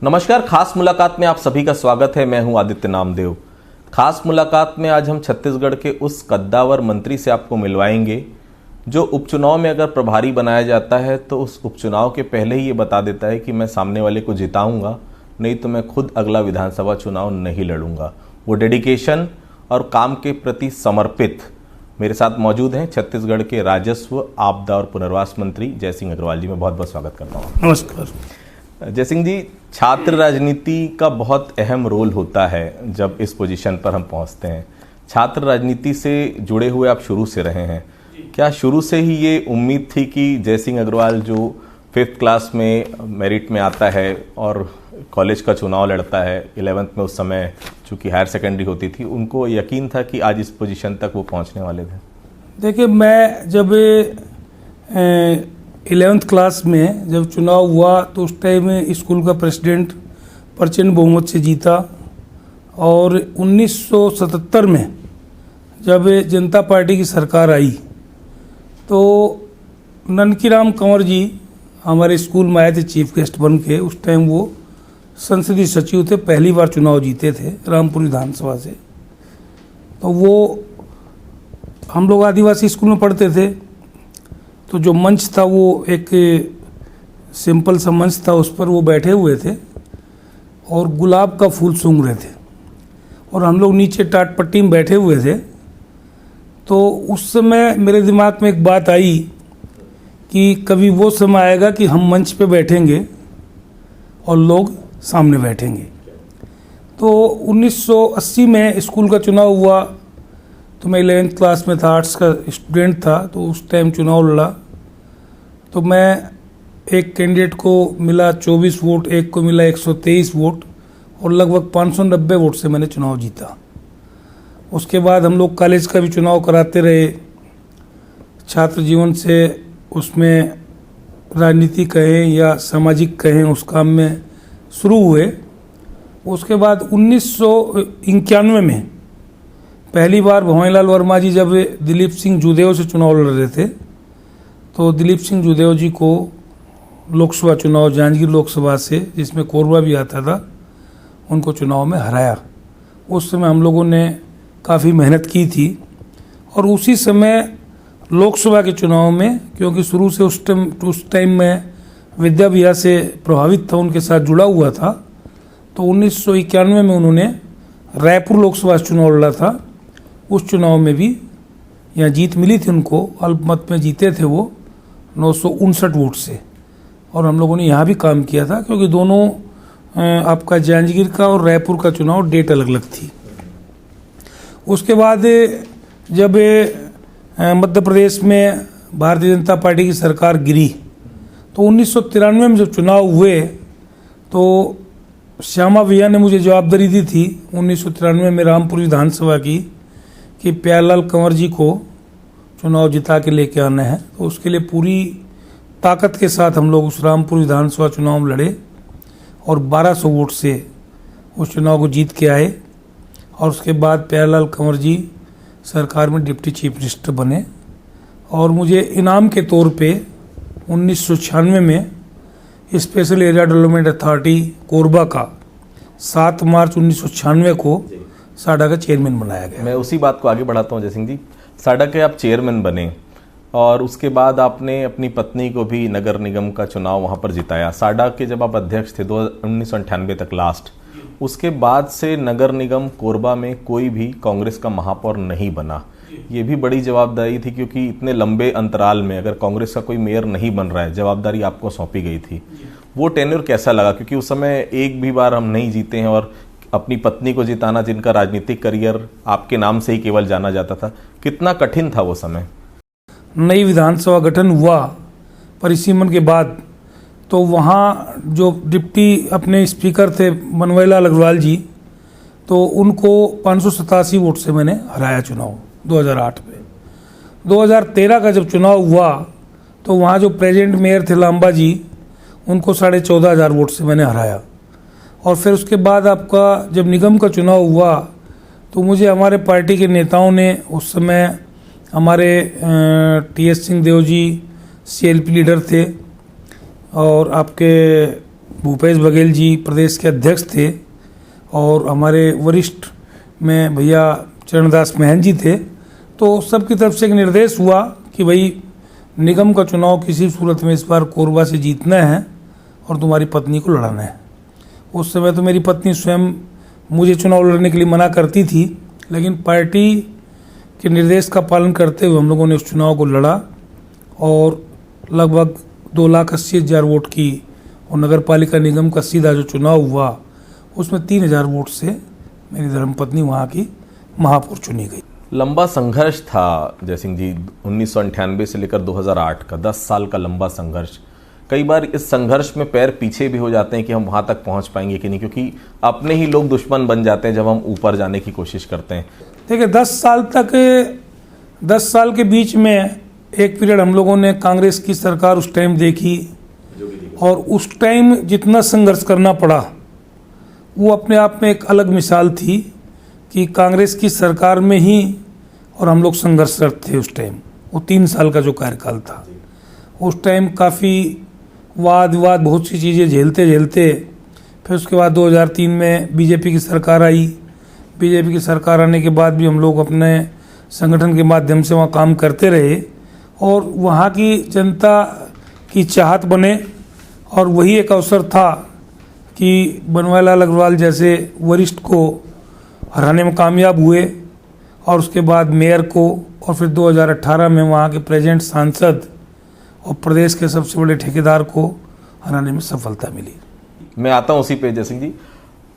नमस्कार। खास मुलाकात में आप सभी का स्वागत है। मैं हूं आदित्य नामदेव। खास मुलाकात में आज हम छत्तीसगढ़ के उस कद्दावर मंत्री से आपको मिलवाएंगे जो उपचुनाव में अगर प्रभारी बनाया जाता है तो उस उपचुनाव के पहले ही ये बता देता है कि मैं सामने वाले को जिताऊंगा, नहीं तो मैं खुद अगला विधानसभा चुनाव नहीं लड़ूंगा। वो डेडिकेशन और काम के प्रति समर्पित मेरे साथ मौजूद हैं छत्तीसगढ़ के राजस्व, आपदा और पुनर्वास मंत्री जयसिंह अग्रवाल जी। मैं बहुत बहुत स्वागत करता हूँ। नमस्कार। जयसिंह जी, छात्र राजनीति का बहुत अहम रोल होता है जब इस पोजीशन पर हम पहुंचते हैं। छात्र राजनीति से जुड़े हुए आप शुरू से रहे हैं, क्या शुरू से ही ये उम्मीद थी कि जयसिंह अग्रवाल जो 5th क्लास में मेरिट में आता है और कॉलेज का चुनाव लड़ता है, 11th में उस समय चूँकि हायर सेकेंडरी होती थी, उनको यकीन था कि आज इस पोजीशन तक वो पहुंचने वाले थे? देखिए, मैं जब 11th क्लास में जब चुनाव हुआ तो उस टाइम स्कूल का प्रेसिडेंट प्रचंड बहुमत से जीता, और 1977 में जब जनता पार्टी की सरकार आई तो ननकीराम कंवर जी हमारे स्कूल में आए थे चीफ गेस्ट बन के। उस टाइम वो संसदीय सचिव थे, पहली बार चुनाव जीते थे रामपुर विधानसभा से। तो वो हम लोग आदिवासी स्कूल में पढ़ते थे, तो जो मंच था वो एक सिंपल सा मंच था, उस पर वो बैठे हुए थे और गुलाब का फूल सूंघ रहे थे और हम लोग नीचे टाट पट्टी में बैठे हुए थे। तो उस समय मेरे दिमाग में एक बात आई कि कभी वो समय आएगा कि हम मंच पे बैठेंगे और लोग सामने बैठेंगे। तो 1980 में स्कूल का चुनाव हुआ, तो मैं 11th क्लास में था, आर्ट्स का स्टूडेंट था। तो उस टाइम चुनाव लड़ा तो मैं एक कैंडिडेट को मिला 24 वोट, एक को मिला 123 वोट और लगभग 590 वोट से मैंने चुनाव जीता। उसके बाद हम लोग कॉलेज का भी चुनाव कराते रहे, छात्र जीवन से उसमें राजनीति कहें या सामाजिक कहें उस काम में शुरू हुए। उसके बाद 1991 में पहली बार भवानीलाल वर्मा जी जब दिलीप सिंह जूदेव से चुनाव लड़ रहे थे, तो दिलीप सिंह जूदेव जी को लोकसभा चुनाव जांजगीर लोकसभा से, जिसमें कोरबा भी आता था, उनको चुनाव में हराया। उस समय हम लोगों ने काफ़ी मेहनत की थी और उसी समय लोकसभा के चुनाव में, क्योंकि शुरू से उस टाइम में विद्या भैया से प्रभावित था, उनके साथ जुड़ा हुआ था, तो 1991 में उन्होंने रायपुर लोकसभा चुनाव लड़ा था। उस चुनाव में भी यहाँ जीत मिली थी उनको, अल्पमत में जीते थे वो 959 वोट से। और हम लोगों ने यहाँ भी काम किया था, क्योंकि दोनों आपका जांजगीर का और रायपुर का चुनाव डेट अलग अलग थी। उसके बाद जब मध्य प्रदेश में भारतीय जनता पार्टी की सरकार गिरी तो 1993 में जब चुनाव हुए तो श्यामा भैया ने मुझे जवाबदारी दी थी 1993 में रामपुर विधानसभा की, कि प्यारेलाल कंवर जी को चुनाव जिता के लेके आना है। तो उसके लिए पूरी ताकत के साथ हम लोग उस रामपुर विधानसभा चुनाव में लड़े और 1200 वोट से उस चुनाव को जीत के आए। और उसके बाद प्यारेलाल कंवर जी सरकार में डिप्टी चीफ मिनिस्टर बने और मुझे इनाम के तौर पे 1996 में special area development authority Korba का 7 मार्च 1996 को साडा का चेयरमैन बनाया गया। मैं उसी बात को आगे बढ़ाता हूँ जयसिंह जी। साडा के आप चेयरमैन बने और उसके बाद आपने अपनी पत्नी को भी नगर निगम का चुनाव वहाँ पर जिताया। साडा के जब आप अध्यक्ष थे 1998 तक लास्ट, उसके बाद से नगर निगम कोरबा में कोई भी कांग्रेस का महापौर नहीं बना। ये भी बड़ी जवाबदारी थी, क्योंकि इतने लंबे अंतराल में अगर कांग्रेस का कोई मेयर नहीं बन रहा है, जवाबदारी आपको सौंपी गई थी। वो टेन्योर कैसा लगा? क्योंकि उस समय एक भी बार हम नहीं जीते हैं और अपनी पत्नी को जिताना, जिनका राजनीतिक करियर आपके नाम से ही केवल जाना जाता था, कितना कठिन था वो समय? नई विधानसभा गठन हुआ परिसीमन के बाद, तो वहाँ जो डिप्टी अपने स्पीकर थे बनवारीलाल अग्रवाल जी, तो उनको 587 वोट से मैंने हराया चुनाव 2008 में। 2013 का जब चुनाव हुआ तो वहाँ जो प्रेजेंट मेयर थे लांबा जी, उनको 14,500 वोट से मैंने हराया। और फिर उसके बाद आपका जब निगम का चुनाव हुआ तो मुझे हमारे पार्टी के नेताओं ने, उस समय हमारे टी.एस. सिंहदेव जी CLP लीडर थे और आपके भूपेश बघेल जी प्रदेश के अध्यक्ष थे और हमारे वरिष्ठ में भैया चरणदास महन जी थे, तो सबकी तरफ से एक निर्देश हुआ कि भाई निगम का चुनाव किसी सूरत में इस बार कोरबा से जीतना है और तुम्हारी पत्नी को लड़ाना है। उस समय तो मेरी पत्नी स्वयं मुझे चुनाव लड़ने के लिए मना करती थी, लेकिन पार्टी के निर्देश का पालन करते हुए हम लोगों ने उस चुनाव को लड़ा और लगभग 2,80,000 वोट की, और नगर पालिका निगम का सीधा जो चुनाव हुआ उसमें 3,000 वोट से मेरी धर्मपत्नी वहाँ की महापौर चुनी गई। लंबा संघर्ष था जयसिंह जी, 1998 से लेकर 2008 का 10 साल का लंबा संघर्ष। कई बार इस संघर्ष में पैर पीछे भी हो जाते हैं कि हम वहां तक पहुंच पाएंगे कि नहीं, क्योंकि अपने ही लोग दुश्मन बन जाते हैं जब हम ऊपर जाने की कोशिश करते हैं। देखिए 10 साल के बीच में एक पीरियड हम लोगों ने कांग्रेस की सरकार उस टाइम देखी, और उस टाइम जितना संघर्ष करना पड़ा वो अपने आप में एक अलग मिसाल थी कि कांग्रेस की सरकार में ही और हम लोग संघर्षरत थे उस टाइम। वो 3 साल का जो कार्यकाल था, उस टाइम काफ़ी वाद विवाद बहुत सी चीज़ें झेलते झेलते फिर उसके बाद 2003 में बीजेपी की सरकार आई। बीजेपी की सरकार आने के बाद भी हम लोग अपने संगठन के माध्यम से वहाँ काम करते रहे और वहाँ की जनता की चाहत बने, और वही एक अवसर था कि बनवारीलाल अग्रवाल जैसे वरिष्ठ को हराने में कामयाब हुए, और उसके बाद मेयर को, और फिर 2018 में वहाँ के प्रेजेंट सांसद और प्रदेश के सबसे बड़े ठेकेदार को हराने में सफलता मिली। मैं आता हूँ उसी पे जयसिंह जी,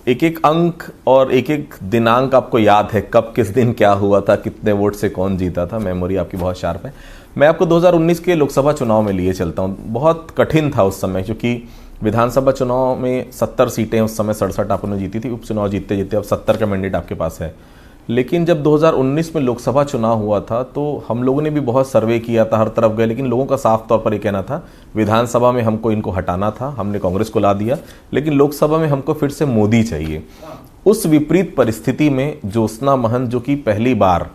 एक एक अंक और एक एक दिनांक आपको याद है, कब किस दिन क्या हुआ था, कितने वोट से कौन जीता था? मेमोरी आपकी बहुत शार्प है। मैं आपको 2019 के लोकसभा चुनाव में लिए चलता हूँ। बहुत कठिन था उस समय, क्योंकि विधानसभा चुनाव में 70 सीटें उस समय 67 आपने जीती थी, उपचुनाव जीतते जीतते अब 70 का मैंडेट आपके पास है। लेकिन जब 2019 में लोकसभा चुनाव हुआ था तो हम लोगों ने भी बहुत सर्वे किया था, हर तरफ गए, लेकिन लोगों का साफ तौर पर ये कहना था विधानसभा में हमको इनको हटाना था, हमने कांग्रेस को ला दिया, लेकिन लोकसभा में हमको फिर से मोदी चाहिए। उस विपरीत परिस्थिति में ज्योत्सना महंत जो कि पहली बार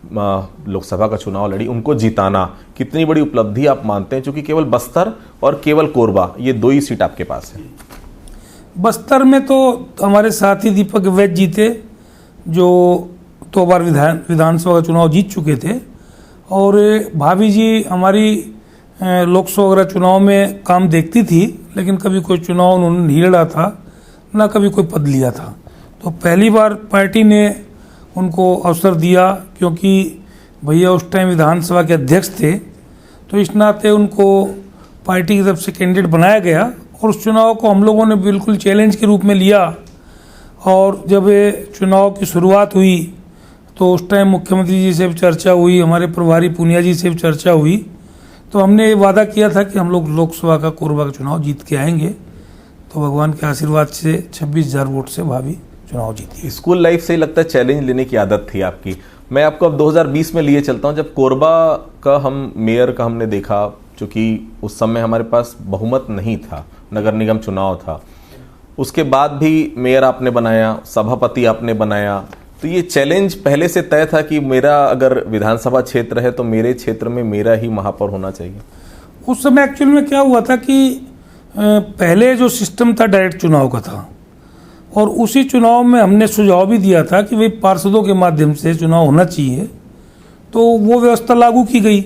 लोकसभा का चुनाव लड़ी, उनको जिताना कितनी बड़ी उपलब्धि आप मानते हैं, क्योंकि केवल बस्तर और केवल कोरबा ये 2 ही सीट आपके पास है? बस्तर में तो हमारे साथी दीपक वैद्य जीते, जो 2 बार विधानसभा का चुनाव जीत चुके थे, और भाभी जी हमारी लोकसभा वगैरह चुनाव में काम देखती थी, लेकिन कभी कोई चुनाव उन्होंने नहीं लड़ा था, ना कभी कोई पद लिया था। तो पहली बार पार्टी ने उनको अवसर दिया, क्योंकि भैया उस टाइम विधानसभा के अध्यक्ष थे, तो इस नाते उनको पार्टी की तरफ से कैंडिडेट बनाया गया, और उस चुनाव को हम लोगों ने बिल्कुल चैलेंज के रूप में लिया। और जब ये चुनाव की शुरुआत हुई तो उस टाइम मुख्यमंत्री जी से भी चर्चा हुई, हमारे प्रभारी पूनिया जी से भी चर्चा हुई, तो हमने ये वादा किया था कि हम लोग लोकसभा का कोरबा का चुनाव जीत के आएंगे। तो भगवान के आशीर्वाद से 26,000 वोट से भाभी चुनाव जीती। स्कूल लाइफ से ही लगता है चैलेंज लेने की आदत थी आपकी। मैं आपको अब 2020 में लिए चलता हूं, जब कोरबा का हम मेयर का हमने देखा, क्योंकि उस समय हमारे पास बहुमत नहीं था, नगर निगम चुनाव था, उसके बाद भी मेयर आपने बनाया, सभापति आपने बनाया, तो ये चैलेंज पहले से तय था कि मेरा अगर विधानसभा क्षेत्र है तो मेरे क्षेत्र में मेरा ही महापौर होना चाहिए? उस समय एक्चुअल में क्या हुआ था कि पहले जो सिस्टम था डायरेक्ट चुनाव का था, और उसी चुनाव में हमने सुझाव भी दिया था कि भाई पार्षदों के माध्यम से चुनाव होना चाहिए, तो वो व्यवस्था लागू की गई।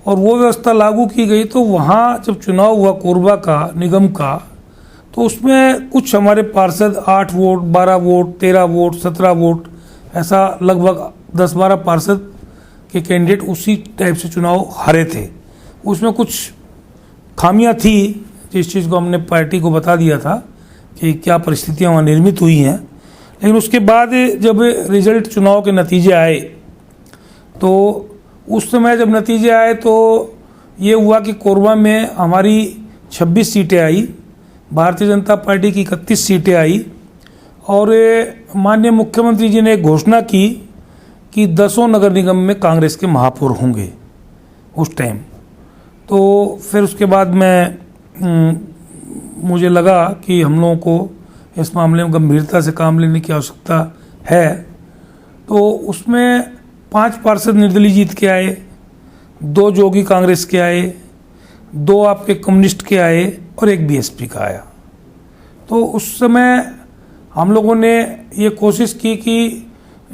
और वो व्यवस्था लागू की गई तो वहाँ जब चुनाव हुआ कोरबा का निगम का, तो उसमें कुछ हमारे पार्षद 8 वोट, 12 वोट, 13 वोट, 17 वोट, ऐसा लगभग 10-12 पार्षद के कैंडिडेट उसी टाइप से चुनाव हारे थे। उसमें कुछ खामियां थी, जिस चीज़ को हमने पार्टी को बता दिया था कि क्या परिस्थितियां वहाँ निर्मित हुई हैं। लेकिन उसके बाद जब रिजल्ट चुनाव के नतीजे आए, तो उस समय जब नतीजे आए तो ये हुआ कि कोरबा में हमारी 26 सीटें आई, भारतीय जनता पार्टी की 31 सीटें आई, और माननीय मुख्यमंत्री जी ने एक घोषणा की कि 10 नगर निगम में कांग्रेस के महापौर होंगे उस टाइम। तो फिर उसके बाद मुझे लगा कि हम लोगों को इस मामले में गंभीरता से काम लेने की आवश्यकता है। तो उसमें 5 पार्षद निर्दलीय जीत के आए, 2 जोगी कांग्रेस के आए, 2 आपके कम्युनिस्ट के आए, और 1 बीएसपी का आया। तो उस समय हम लोगों ने ये कोशिश की कि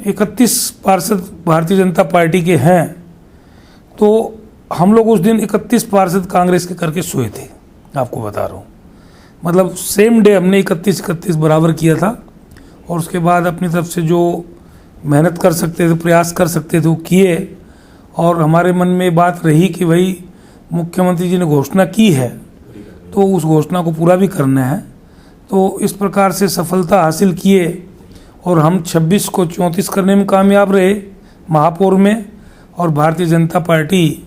31 पार्षद भारतीय जनता पार्टी के हैं, तो हम लोग उस दिन 31 पार्षद कांग्रेस के करके सोए थे, आपको बता रहा हूँ। मतलब सेम डे हमने 31 बराबर किया था, और उसके बाद अपनी तरफ से जो मेहनत कर सकते थे, प्रयास कर सकते थे, वो किए। और हमारे मन में बात रही कि भाई मुख्यमंत्री जी ने घोषणा की है तो उस घोषणा को पूरा भी करना है। तो इस प्रकार से सफलता हासिल किए, और हम 26 को 34 करने में कामयाब रहे महापौर में। और भारतीय जनता पार्टी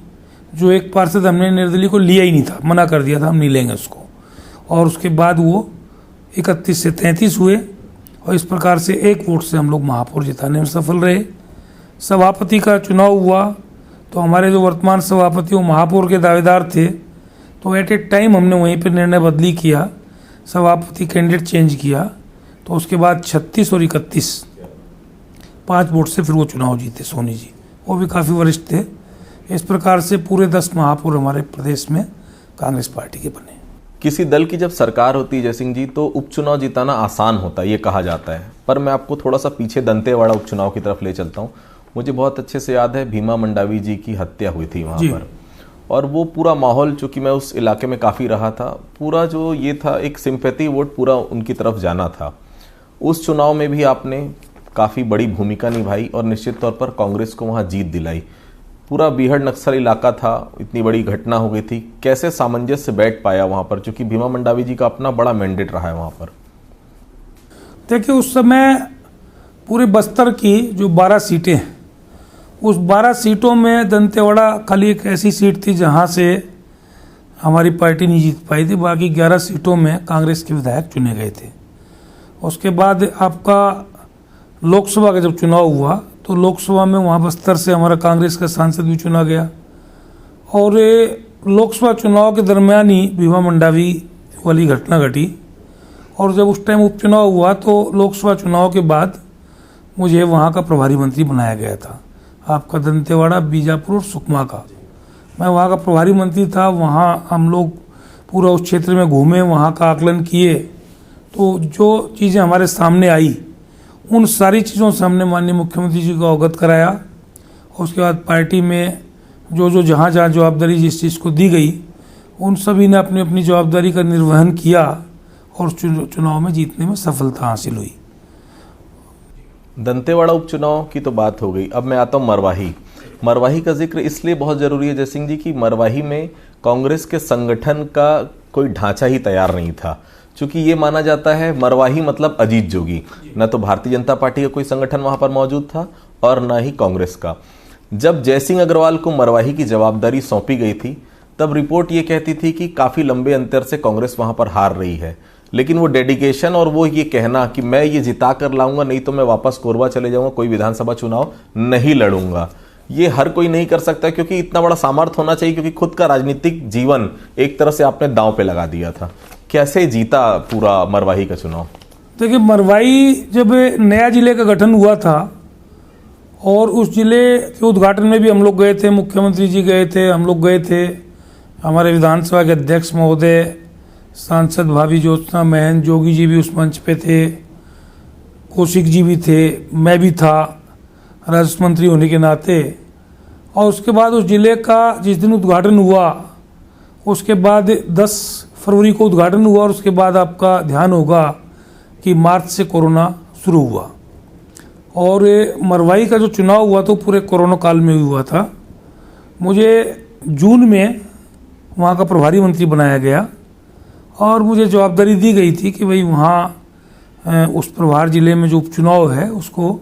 जो एक पार्षद हमने निर्दलीय को लिया ही नहीं था, मना कर दिया था, हम नहीं लेंगे उसको, और उसके बाद वो 31 से 33 हुए, और इस प्रकार से एक वोट से हम लोग महापौर जिताने में सफल रहे। सभापति का चुनाव हुआ तो हमारे जो वर्तमान सभापति वो महापौर के दावेदार थे, तो एट ए टाइम हमने वहीं पर निर्णय बदली किया, सभापति कैंडिडेट चेंज किया। तो उसके बाद 36 और 31 5 वोट से फिर वो चुनाव जीते सोनी जी, वो भी काफ़ी वरिष्ठ थे। इस प्रकार से पूरे 10 महापौर हमारे प्रदेश में कांग्रेस पार्टी के बने। किसी दल की जब सरकार होती है जयसिंह जी, तो उपचुनाव जिताना आसान होता है, ये कहा जाता है। पर मैं आपको थोड़ा सा पीछे दंतेवाड़ा उपचुनाव की तरफ ले चलता हूँ। मुझे बहुत अच्छे से याद है, भीमा मंडावी जी की हत्या हुई थी वहाँ पर, और वो पूरा माहौल, चूंकि मैं उस इलाके में काफ़ी रहा था, पूरा जो ये था एक सिंपैथी वोट पूरा उनकी तरफ जाना था। उस चुनाव में भी आपने काफ़ी बड़ी भूमिका निभाई और निश्चित तौर पर कांग्रेस को वहाँ जीत दिलाई। पूरा बीहड़ नक्सल इलाका था, इतनी बड़ी घटना हो गई थी, कैसे सामंजस्य बैठ पाया वहाँ पर, क्योंकि भीमा मंडावी जी का अपना बड़ा मैंडेट रहा है वहाँ पर? देखिए, उस समय पूरे बस्तर की जो 12 सीटें हैं, उस 12 सीटों में दंतेवाड़ा खाली एक ऐसी सीट थी जहाँ से हमारी पार्टी नहीं जीत पाई थी। बाकी 11 सीटों में कांग्रेस के विधायक चुने गए थे। उसके बाद आपका लोकसभा का जब चुनाव हुआ तो लोकसभा में वहाँ बस्तर से हमारा कांग्रेस का सांसद भी चुना गया, और लोकसभा चुनाव के दरमियान ही भीमा मंडावी वाली घटना घटी। और जब उस टाइम उपचुनाव हुआ तो लोकसभा चुनाव के बाद मुझे वहाँ का प्रभारी मंत्री बनाया गया था, आपका दंतेवाड़ा, बीजापुर और सुकमा का। मैं वहाँ का प्रभारी मंत्री था। वहाँ हम लोग पूरा उस क्षेत्र में घूमे, वहाँ का आकलन किए, तो जो चीज़ें हमारे सामने आई उन सारी चीज़ों से हमने माननीय मुख्यमंत्री जी को अवगत कराया। और उसके बाद पार्टी में जो जहाँ जवाबदारी जिस चीज़ को दी गई, उन सभी ने अपनी अपनी जवाबदारी का निर्वहन किया, और चुनाव में जीतने में सफलता हासिल हुई। दंतेवाड़ा उपचुनाव की तो बात हो गई। अब मैं आता हूँ मरवाही। मरवाही का जिक्र इसलिए बहुत जरूरी है जयसिंह जी कि मरवाही में कांग्रेस के संगठन का कोई ढांचा ही तैयार नहीं था, क्योंकि ये माना जाता है मरवाही मतलब अजीत जोगी। न तो भारतीय जनता पार्टी का कोई संगठन वहां पर मौजूद था और न ही कांग्रेस का। जब जयसिंह अग्रवाल को मरवाही की जवाबदारी सौंपी गई थी, तब रिपोर्ट ये कहती थी कि काफी लंबे अंतर से कांग्रेस वहां पर हार रही है, लेकिन वो डेडिकेशन और वो ये कहना कि मैं ये जिता कर लाऊंगा, नहीं तो मैं वापस कोरबा चले जाऊंगा, कोई विधानसभा चुनाव नहीं लड़ूंगा, ये हर कोई नहीं कर सकता, क्योंकि इतना बड़ा सामर्थ्य होना चाहिए, क्योंकि खुद का राजनीतिक जीवन एक तरह से आपने दांव पे लगा दिया था। कैसे जीता पूरा मरवाही का चुनाव? देखिए, मरवाही जब नया जिले का गठन हुआ था और उस जिले के उद्घाटन में भी हम लोग गए थे, मुख्यमंत्री जी गए थे, हम लोग गए थे, हमारे विधानसभा के अध्यक्ष महोदय, सांसद भाभी ज्योत्सना महन जोगी जी भी उस मंच पे थे, कौशिक जी भी थे, मैं भी था राजस्व मंत्री होने के नाते। और उसके बाद उस जिले का जिस दिन उद्घाटन हुआ, उसके बाद 10 फरवरी को उद्घाटन हुआ, और उसके बाद आपका ध्यान होगा कि मार्च से कोरोना शुरू हुआ, और मरवाही का जो चुनाव हुआ तो पूरे कोरोना काल में हुआ था। मुझे जून में वहाँ का प्रभारी मंत्री बनाया गया, और मुझे जवाबदारी दी गई थी कि भाई वहाँ उस प्रभार जिले में जो उपचुनाव है उसको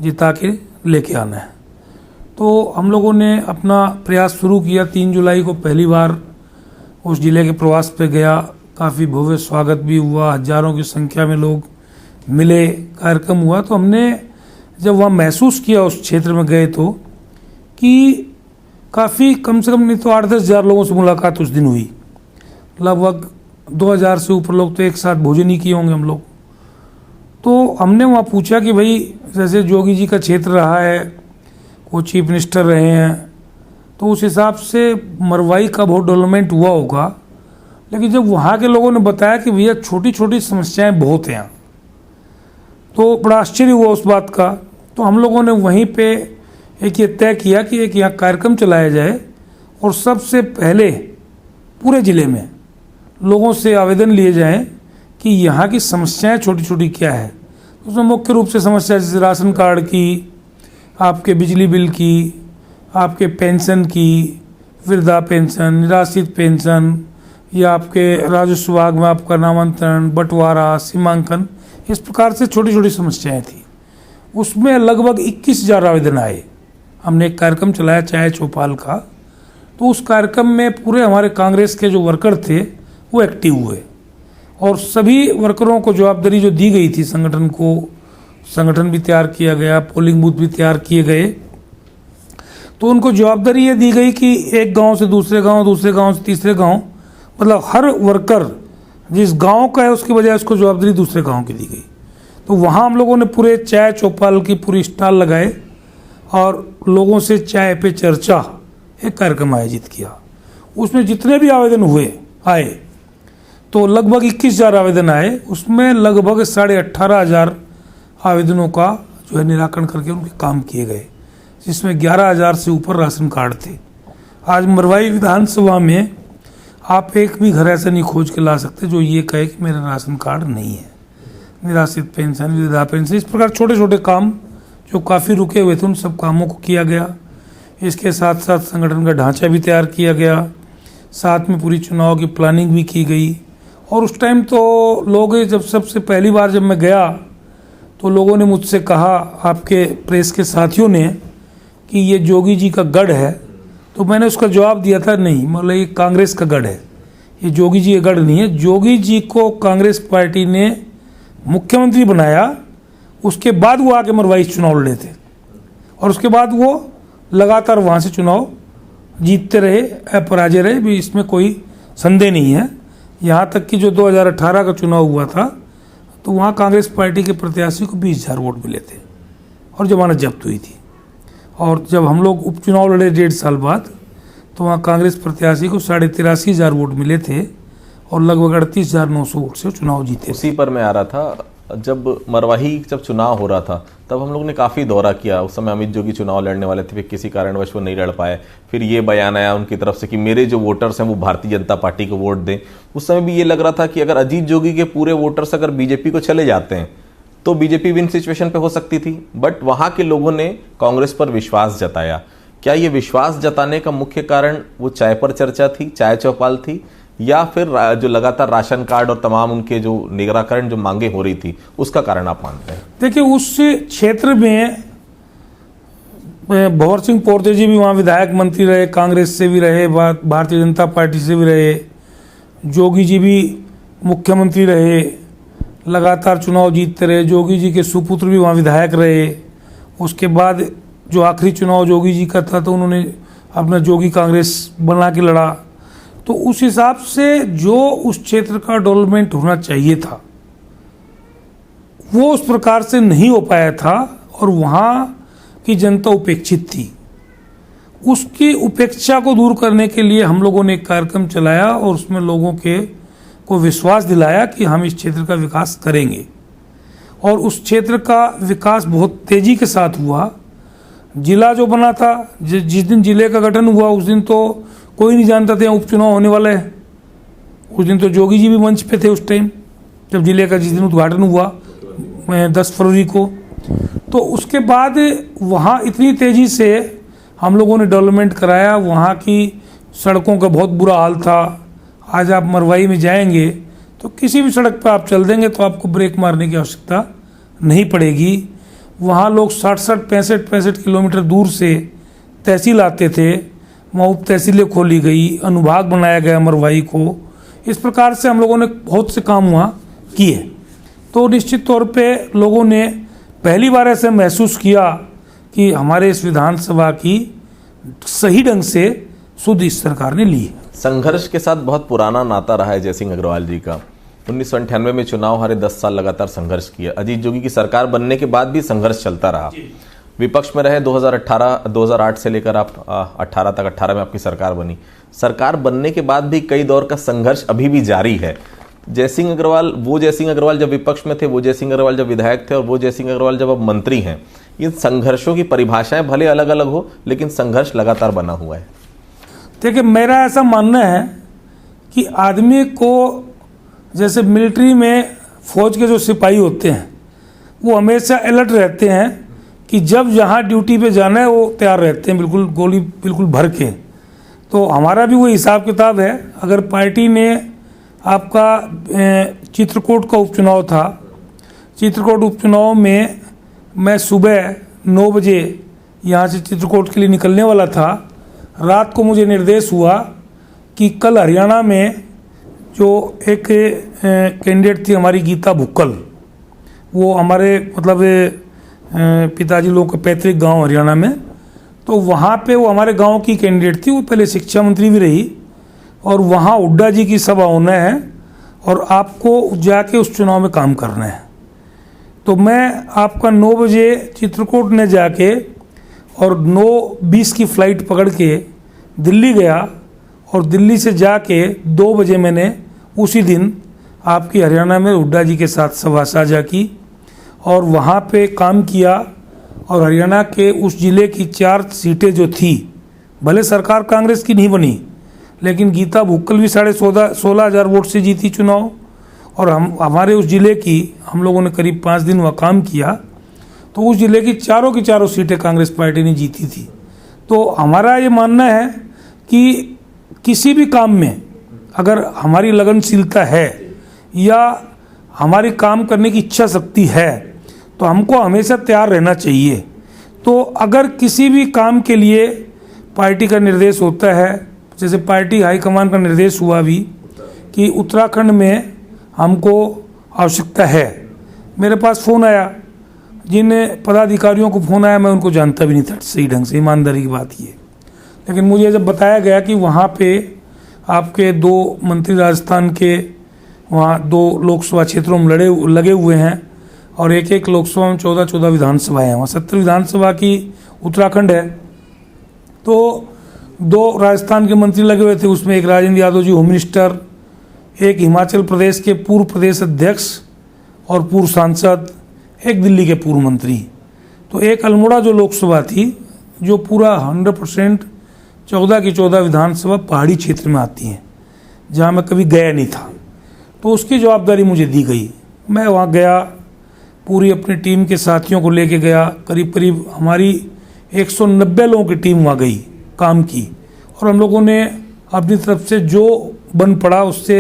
जिता के लेके आना है। तो हम लोगों ने अपना प्रयास शुरू किया। 3 जुलाई को पहली बार उस जिले के प्रवास पे गया, काफ़ी भव्य स्वागत भी हुआ, हजारों की संख्या में लोग मिले, कार्यक्रम हुआ। तो हमने जब वहाँ महसूस किया उस क्षेत्र में गए तो कि काफ़ी कम से कम नहीं तो 8-10 हज़ार लोगों से मुलाकात उस दिन हुई। लगभग 2000 से ऊपर लोग तो एक साथ भोजन ही किए होंगे हम लोग। तो हमने वहाँ पूछा कि भाई जैसे जोगी जी का क्षेत्र रहा है, वो चीफ मिनिस्टर रहे हैं, तो उस हिसाब से मरवाही का बहुत डेवलपमेंट हुआ होगा। लेकिन जब वहाँ के लोगों ने बताया कि भैया छोटी छोटी समस्याएं बहुत हैं यहाँ, तो बड़ा आश्चर्य हुआ उस बात का। तो हम लोगों ने वहीं पे एक ये तय किया कि एक यहाँ कार्यक्रम चलाया जाए और सबसे पहले पूरे ज़िले में लोगों से आवेदन लिए जाएं कि यहाँ की समस्याएं छोटी छोटी क्या है। उसमें मुख्य रूप से समस्या जैसे राशन कार्ड की, आपके बिजली बिल की, आपके पेंशन की, वृद्धा पेंशन, निराश्रित पेंशन, या आपके राजस्व विभाग में आपका नामांतरण, बंटवारा, सीमांकन, इस प्रकार से छोटी छोटी समस्याएं थी। उसमें लगभग 21,000 आवेदन आए। हमने एक कार्यक्रम चलाया चाय चौपाल का, तो उस कार्यक्रम में पूरे हमारे कांग्रेस के जो वर्कर थे वो एक्टिव हुए और सभी वर्करों को जवाबदारी जो दी गई थी संगठन को, संगठन भी तैयार किया गया, पोलिंग बूथ भी तैयार किए गए। तो उनको जवाबदारी ये दी गई कि एक गांव से दूसरे गांव, दूसरे गांव से तीसरे गांव, मतलब हर वर्कर जिस गांव का है उसकी बजाय उसको जवाबदारी दूसरे गांव की दी गई। तो वहाँ हम लोगों ने पूरे चाय चौपाल की पूरी स्टॉल लगाए और लोगों से चाय पे चर्चा एक कार्यक्रम आयोजित किया। उसमें जितने भी आवेदन आए तो लगभग 21,000 आवेदन आए। उसमें लगभग 18,500 आवेदनों का जो है निराकरण करके उनके काम किए गए, जिसमें 11,000 से ऊपर राशन कार्ड थे। आज मरवाई विधानसभा में आप एक भी घर ऐसा नहीं खोज के ला सकते जो ये कहे कि मेरा राशन कार्ड नहीं है। निराश्रित पेंशन, वृद्धा पेंशन, इस प्रकार छोटे छोटे काम जो काफ़ी रुके हुए थे उन सब कामों को किया गया। इसके साथ साथ संगठन का ढांचा भी तैयार किया गया, साथ में पूरी चुनाव की प्लानिंग भी की गई। और उस टाइम तो लोग, जब सबसे पहली बार जब मैं गया तो लोगों ने मुझसे कहा, आपके प्रेस के साथियों ने, कि ये जोगी जी का गढ़ है। तो मैंने उसका जवाब दिया था, नहीं, मतलब ये कांग्रेस का गढ़ है, ये जोगी जी का गढ़ नहीं है। जोगी जी को कांग्रेस पार्टी ने मुख्यमंत्री बनाया, उसके बाद वो आके मरवाई चुनाव लड़े थे और उसके बाद वो लगातार वहाँ से चुनाव जीतते रहे, अपराजय रहे भी, इसमें कोई संदेह नहीं है। यहाँ तक कि जो 2018 का चुनाव हुआ था तो वहाँ कांग्रेस पार्टी के प्रत्याशी को 20,000 वोट मिले थे और जमानत जब्त हुई थी। और जब हम लोग उपचुनाव लड़े 1.5 साल बाद तो वहाँ कांग्रेस प्रत्याशी को 83,500 वोट मिले थे और लगभग 38,900 वोट से चुनाव जीते। उसी पर मैं आ रहा था, जब मरवाही जब चुनाव हो रहा था तब हम लोग ने काफ़ी दौरा किया। उस समय अमित जोगी चुनाव लड़ने वाले थे, फिर किसी कारणवश वो नहीं लड़ पाए। फिर ये बयान आया उनकी तरफ से कि मेरे जो वोटर्स हैं वो भारतीय जनता पार्टी को वोट दें। उस समय भी ये लग रहा था कि अगर अजीत जोगी के पूरे वोटर्स अगर बीजेपी को चले जाते हैं तो बीजेपी विन सिचुएशन पे हो सकती थी, बट वहाँ के लोगों ने कांग्रेस पर विश्वास जताया। क्या ये विश्वास जताने का मुख्य कारण वो चाय पर चर्चा थी, चाय चौपाल थी, या फिर जो लगातार राशन कार्ड और तमाम उनके जो निराकरण जो मांगे हो रही थी उसका कारण आप मानते हैं? देखिए, उस क्षेत्र में भंवर सिंह पोरते जी भी वहाँ विधायक मंत्री रहे, कांग्रेस से भी रहे, भारतीय जनता पार्टी से भी रहे। जोगी जी भी मुख्यमंत्री रहे, लगातार चुनाव जीतते रहे। जोगी जी के सुपुत्र भी वहाँ विधायक रहे। उसके बाद जो आखिरी चुनाव जोगी जी का था तो उन्होंने अपना जोगी कांग्रेस बना के लड़ा। तो उस हिसाब से जो उस क्षेत्र का डेवलपमेंट होना चाहिए था वो उस प्रकार से नहीं हो पाया था और वहाँ की जनता उपेक्षित थी। उसकी उपेक्षा को दूर करने के लिए हम लोगों ने एक कार्यक्रम चलाया और उसमें लोगों को विश्वास दिलाया कि हम इस क्षेत्र का विकास करेंगे। और उस क्षेत्र का विकास बहुत तेजी के साथ हुआ। जिला जो बना था, जिस दिन जिले का गठन हुआ उस दिन तो कोई नहीं जानता था उपचुनाव होने वाला है। उस दिन तो जोगी जी भी मंच पे थे उस टाइम जब जिले का जिस दिन उद्घाटन हुआ 10 फरवरी को। तो उसके बाद वहाँ इतनी तेज़ी से हम लोगों ने डेवलपमेंट कराया। वहाँ की सड़कों का बहुत बुरा हाल था। आज आप मरवाई में जाएंगे तो किसी भी सड़क पर आप चल देंगे तो आपको ब्रेक मारने की आवश्यकता नहीं पड़ेगी। वहाँ लोग 60-60, 65 किलोमीटर दूर से तहसील आते थे, वहाँ उप तहसीलें खोली गई, अनुभाग बनाया गया मरवाई को। इस प्रकार से हम लोगों ने बहुत से काम वहाँ किए। तो निश्चित तौर पे लोगों ने पहली बार ऐसे महसूस किया कि हमारे इस विधानसभा की सही ढंग से सुध इस सरकार ने ली। संघर्ष के साथ बहुत पुराना नाता रहा है जयसिंह अग्रवाल जी का। 1998 में चुनाव हारे, 10 साल लगातार संघर्ष किया। अजीत जोगी की सरकार बनने के बाद भी संघर्ष चलता रहा। विपक्ष में रहे 2008 से लेकर आप 18 तक, 18 में आपकी सरकार बनी। सरकार बनने के बाद भी कई दौर का संघर्ष अभी भी जारी है। जयसिंह अग्रवाल जब विपक्ष में थे, वो जयसिंह अग्रवाल जब विधायक थे और वो जयसिंह अग्रवाल जब अब मंत्री हैं, इन संघर्षों की परिभाषाएं भले अलग अलग हो, लेकिन संघर्ष लगातार बना हुआ है। देखिए, मेरा ऐसा मानना है कि आदमी को, जैसे मिलिट्री में फौज के जो सिपाही होते हैं वो हमेशा अलर्ट रहते हैं कि जब जहाँ ड्यूटी पे जाना है वो तैयार रहते हैं, बिल्कुल गोली बिल्कुल भर के। तो हमारा भी वो हिसाब किताब है। अगर पार्टी ने आपका चित्रकूट का उपचुनाव था, चित्रकूट उपचुनाव में मैं सुबह 9 बजे यहाँ से चित्रकूट के लिए निकलने वाला था। रात को मुझे निर्देश हुआ कि कल हरियाणा में जो एक कैंडिडेट थी हमारी गीता भुक्कल, वो हमारे मतलब पिताजी लोगों का पैतृक गांव हरियाणा में, तो वहाँ पे वो हमारे गांव की कैंडिडेट थी। वो पहले शिक्षा मंत्री भी रही और वहाँ हुड्डा जी की सभा होना है और आपको जाके उस चुनाव में काम करना है। तो मैं आपका 9 बजे चित्रकूट में जाके और 9:20 की फ़्लाइट पकड़ के दिल्ली गया और दिल्ली से जाके 2 बजे मैंने उसी दिन आपकी हरियाणा में हुड्डा जी के साथ सभा साझा की और वहाँ पे काम किया। और हरियाणा के उस ज़िले की 4 सीटें जो थी, भले सरकार कांग्रेस की नहीं बनी, लेकिन गीता भुक्कल भी 16,500 वोट से जीती चुनाव। और हमारे उस ज़िले की हम लोगों ने करीब 5 दिन वहाँ काम किया, तो उस ज़िले की चारों सीटें कांग्रेस पार्टी ने जीती थी। तो हमारा ये मानना है कि किसी भी काम में अगर हमारी लगनशीलता है या हमारी काम करने की इच्छा शक्ति है तो हमको हमेशा तैयार रहना चाहिए। तो अगर किसी भी काम के लिए पार्टी का निर्देश होता है, जैसे पार्टी हाईकमान का निर्देश हुआ भी कि उत्तराखंड में हमको आवश्यकता है, मेरे पास फ़ोन आया, जिन पदाधिकारियों को फ़ोन आया मैं उनको जानता भी नहीं था सही ढंग से, ईमानदारी की बात ये। लेकिन मुझे जब बताया गया कि वहाँ पे आपके 2 मंत्री राजस्थान के वहाँ 2 लोकसभा क्षेत्रों में लगे हुए हैं और एक लोकसभा में 14 विधानसभाएं हैं, वहाँ 70 विधानसभा की उत्तराखंड है। तो 2 राजस्थान के मंत्री लगे हुए थे, उसमें एक राजेंद्र यादव जी होम मिनिस्टर, एक हिमाचल प्रदेश के पूर्व प्रदेश अध्यक्ष और पूर्व सांसद, एक दिल्ली के पूर्व मंत्री। तो एक अल्मोड़ा जो लोकसभा थी, जो पूरा 100% 14 की 14 विधानसभा पहाड़ी क्षेत्र में आती हैं, जहाँ मैं कभी गया नहीं था, तो उसकी जवाबदारी मुझे दी गई। मैं वहाँ गया, पूरी अपनी टीम के साथियों को लेके गया, करीब हमारी 190 लोगों की टीम वहाँ गई, काम की, और हम लोगों ने अपनी तरफ से जो बन पड़ा उससे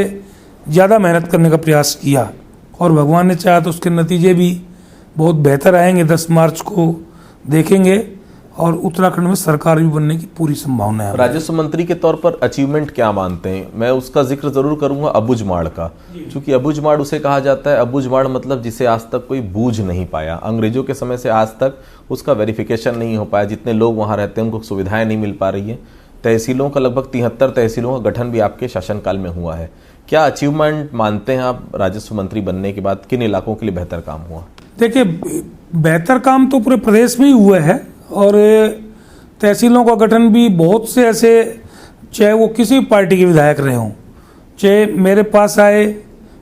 ज़्यादा मेहनत करने का प्रयास किया और भगवान ने चाहा तो उसके नतीजे भी बहुत बेहतर आएंगे। 10 मार्च को देखेंगे और उत्तराखंड में सरकार भी बनने की पूरी संभावना है। राजस्व मंत्री के तौर पर अचीवमेंट क्या मानते हैं? मैं उसका जिक्र जरूर करूंगा अबुझमाड़ का, क्योंकि अबुझमाड़ उसे कहा जाता है, अबुझमाड़ मतलब जिसे आज तक कोई बूझ नहीं पाया। अंग्रेजों के समय से आज तक उसका वेरिफिकेशन नहीं हो पाया, जितने लोग वहाँ रहते हैं उनको सुविधाएं नहीं मिल पा रही है। तहसीलों का लगभग 73 तहसीलों का गठन भी आपके शासनकाल में हुआ है। क्या अचीवमेंट मानते हैं आप राजस्व मंत्री बनने के बाद? किन इलाकों के लिए बेहतर काम हुआ? देखिए, बेहतर काम तो पूरे प्रदेश में ही हुआ है और तहसीलों का गठन भी बहुत से ऐसे, चाहे वो किसी पार्टी के विधायक रहे हों, चाहे मेरे पास आए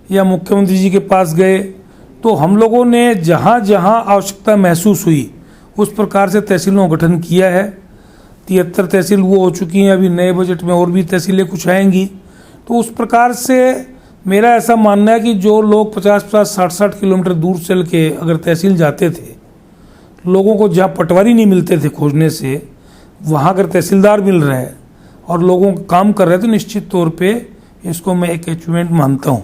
या मुख्यमंत्री जी के पास गए, तो हम लोगों ने जहाँ जहाँ आवश्यकता महसूस हुई उस प्रकार से तहसीलों का गठन किया है। 73 तहसील वो हो चुकी हैं, अभी नए बजट में और भी तहसीलें कुछ आएंगी। तो उस प्रकार से मेरा ऐसा मानना है कि जो लोग 50-50, 60-60 किलोमीटर दूर चल के अगर तहसील जाते थे, लोगों को जहाँ पटवारी नहीं मिलते थे खोजने से, वहाँ अगर तहसीलदार मिल रहा है और लोगों को काम कर रहे हैं, तो निश्चित तौर पे इसको मैं एक अचीवमेंट मानता हूँ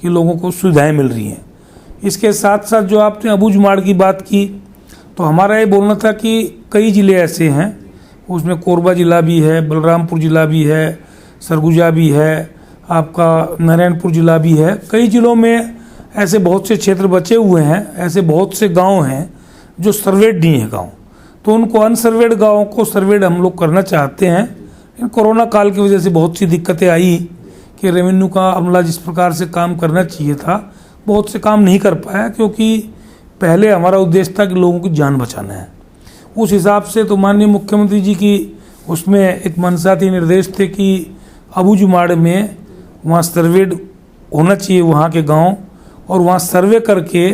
कि लोगों को सुविधाएं मिल रही हैं। इसके साथ साथ जो आपने अबुझमाड़ की बात की, तो हमारा ये बोलना था कि कई ज़िले ऐसे हैं, उसमें कोरबा ज़िला भी है, बलरामपुर ज़िला भी है, सरगुजा भी है, आपका नारायणपुर ज़िला भी है। कई ज़िलों में ऐसे बहुत से क्षेत्र बचे हुए हैं, ऐसे बहुत से गांव हैं जो सर्वेड नहीं है गांव, तो उनको अनसर्वेड गांवों को सर्वेड हम लोग करना चाहते हैं। लेकिन कोरोना काल की वजह से बहुत सी दिक्कतें आई कि रेवेन्यू का अमला जिस प्रकार से काम करना चाहिए था, बहुत से काम नहीं कर पाया, क्योंकि पहले हमारा उद्देश्य था कि लोगों की जान बचाना है। उस हिसाब से तो माननीय मुख्यमंत्री जी की उसमें एक मंशा थी, निर्देश थे कि अबूझमाड़ में वहाँ सर्वेड होना चाहिए वहाँ के गांव, और वहाँ सर्वे करके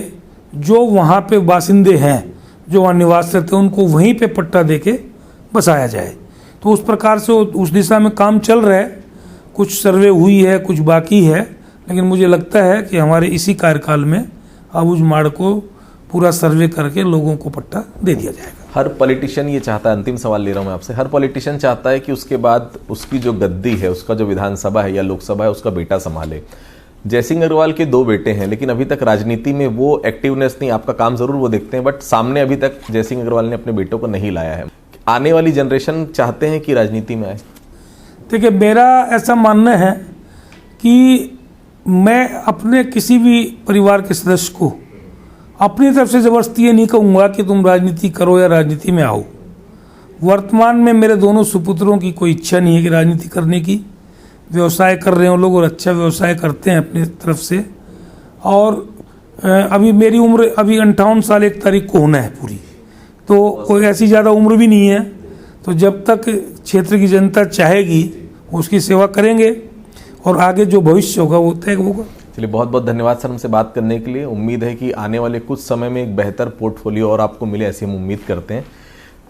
जो वहाँ पे बासिंदे हैं, जो वहाँ निवास करते हैं, उनको वहीं पे पट्टा देके बसाया जाए। तो उस प्रकार से उस दिशा में काम चल रहा है। कुछ सर्वे हुई है, कुछ बाकी है, लेकिन मुझे लगता है कि हमारे इसी कार्यकाल में अबूझमाड़ को पूरा सर्वे करके लोगों को पट्टा दे दिया जाएगा। हर पॉलिटिशियन ये चाहता है, अंतिम सवाल ले रहा हूं मैं आपसे, हर पॉलिटिशियन चाहता है कि उसके बाद उसकी जो गद्दी है, उसका जो विधानसभा है या लोकसभा है, उसका बेटा संभाले। जयसिंह अग्रवाल के 2 बेटे हैं, लेकिन अभी तक राजनीति में वो एक्टिवनेस नहीं, आपका काम जरूर वो देखते हैं, बट सामने अभी तक जयसिंह अग्रवाल ने अपने बेटों को नहीं लाया है। आने वाली जनरेशन चाहते हैं कि राजनीति में आए? देखिए, मेरा ऐसा मानना है कि मैं अपने किसी भी परिवार के सदस्य को अपनी तरफ से जबरदस्ती ये नहीं कहूँगा कि तुम राजनीति करो या राजनीति में आओ। वर्तमान में मेरे दोनों सुपुत्रों की कोई इच्छा नहीं है कि राजनीति करने की। व्यवसाय कर रहे हैं लोग, और अच्छा व्यवसाय करते हैं अपनी तरफ से। और अभी मेरी उम्र अभी 58 साल 1 तारीख को होना है पूरी, तो कोई ऐसी ज़्यादा उम्र भी नहीं है। तो जब तक क्षेत्र की जनता चाहेगी उसकी सेवा करेंगे, और आगे जो भविष्य होगा वो तय होगा। चलिए, बहुत बहुत धन्यवाद सर हमसे बात करने के लिए। उम्मीद है कि आने वाले कुछ समय में एक बेहतर पोर्टफोलियो और आपको मिले, ऐसी हम उम्मीद करते हैं।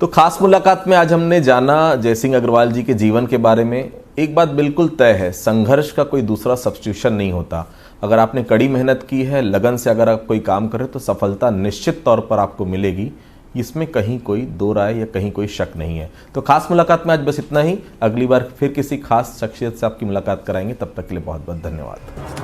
तो खास मुलाकात में आज हमने जाना जयसिंह अग्रवाल जी के जीवन के बारे में। एक बात बिल्कुल तय है, संघर्ष का कोई दूसरा सब्स्टिट्यूशन नहीं होता। अगर आपने कड़ी मेहनत की है, लगन से अगर आप कोई काम करें, तो सफलता निश्चित तौर पर आपको मिलेगी। इसमें कहीं कोई दो राय या कहीं कोई शक नहीं है। तो खास मुलाकात में आज बस इतना ही। अगली बार फिर किसी खास शख्सियत से आपकी मुलाकात कराएंगे। तब तक के लिए बहुत बहुत धन्यवाद।